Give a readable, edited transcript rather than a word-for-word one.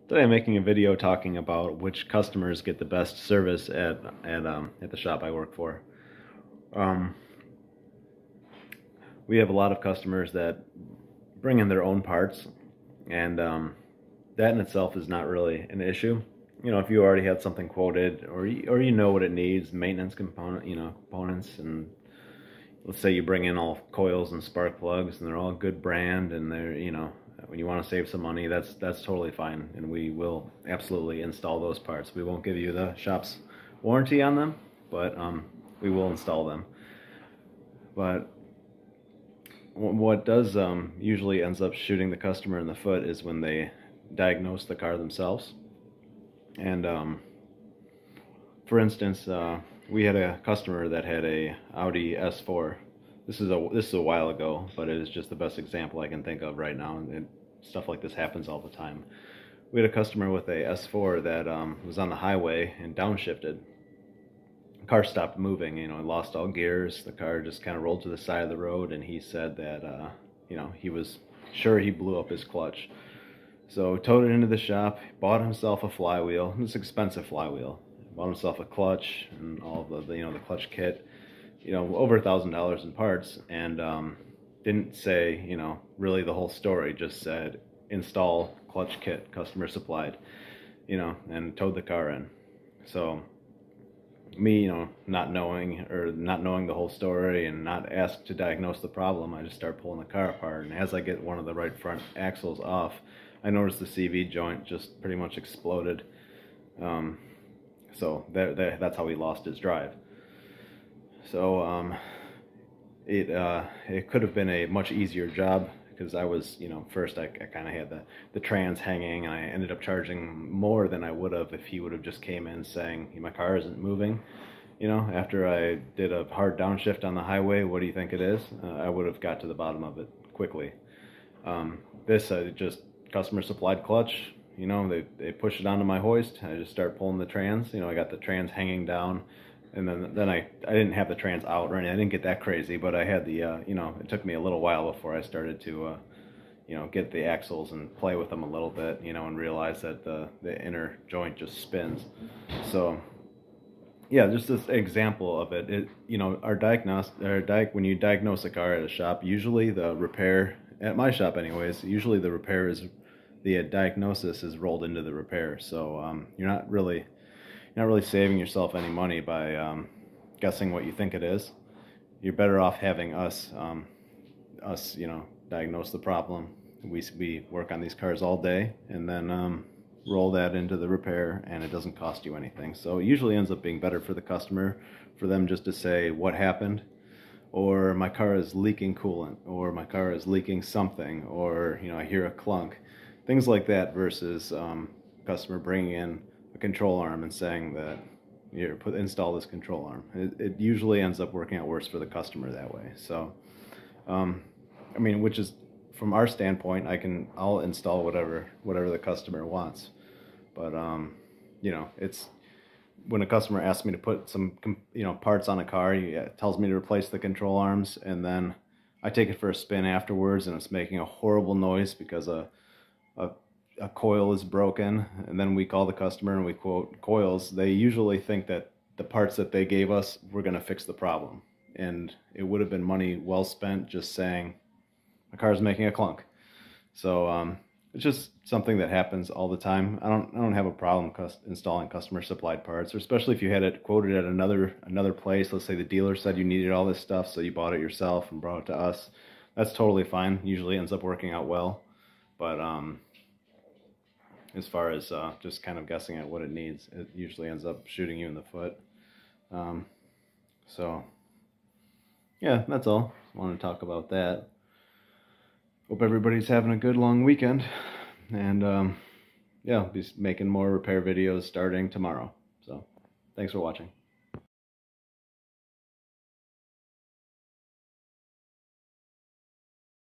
Today I'm making a video talking about which customers get the best service at the shop I work for. Um, we have a lot of customers that bring in their own parts, and that in itself is not really an issue. You know, if you already had something quoted, or you know what it needs, maintenance components, and let's say you bring in all coils and spark plugs, and they're all good brand, and they're when you want to save some money, that's totally fine, and we will absolutely install those parts. We won't give you the shop's warranty on them, but we will install them. But what does usually ends up shooting the customer in the foot is when they diagnose the car themselves. And for instance, we had a customer that had a Audi S4. This is a while ago, but it is just the best example I can think of right now. And stuff like this happens all the time. We had a customer with a S4 that was on the highway and downshifted. The car stopped moving. It lost all gears. The car just kind of rolled to the side of the road, and he said that he was sure he blew up his clutch. So towed it into the shop, bought himself a flywheel. It's an expensive flywheel. Bought himself a clutch and all of the clutch kit. Over $1,000 in parts, and didn't say really the whole story. Just said install clutch kit, customer supplied. And towed the car in. So me, not knowing the whole story and not asked to diagnose the problem, I just start pulling the car apart. And as I get one of the right front axles off, I noticed the CV joint just pretty much exploded. So that's how he lost his drive. So it could have been a much easier job, because I was, first I kind of had the trans hanging, and I ended up charging more than I would have if he would have just came in saying, my car isn't moving. After I did a hard downshift on the highway, what do you think it is? I would have got to the bottom of it quickly. This just customer supplied clutch. They push it onto my hoist. I just start pulling the trans. I got the trans hanging down. And then I didn't have the trans out or anything. I didn't get that crazy, but I had the, it took me a little while before I started to, get the axles and play with them a little bit, and realize that the inner joint just spins. So, yeah, just this example of it. When you diagnose a car at a shop, usually the repair, at my shop anyways, usually the repair is, the diagnosis is rolled into the repair. So you're not really saving yourself any money by guessing what you think it is. You're better off having us diagnose the problem. We work on these cars all day, and then roll that into the repair, and it doesn't cost you anything. So it usually ends up being better for the customer, for them just to say what happened, or my car is leaking coolant, or my car is leaking something, or I hear a clunk, things like that, versus customer bringing in a control arm and saying that install this control arm. It usually ends up working out worse for the customer that way. So which is, from our standpoint, I'll install whatever the customer wants. But it's when a customer asks me to put some parts on a car, he tells me to replace the control arms, and then I take it for a spin afterwards, and it's making a horrible noise because a coil is broken, and then we call the customer and we quote coils. They usually think that the parts that they gave us were going to fix the problem, and it would have been money well spent just saying my car's making a clunk. So it's just something that happens all the time. I don't have a problem installing customer supplied parts, or especially if you had it quoted at another place. Let's say the dealer said you needed all this stuff, so you bought it yourself and brought it to us. That's totally fine. Usually ends up working out well. But as far as just kind of guessing at what it needs, it usually ends up shooting you in the foot. So yeah, that's all. I want to talk about that. Hope everybody's having a good long weekend, and yeah, I'll be making more repair videos starting tomorrow. So thanks for watching.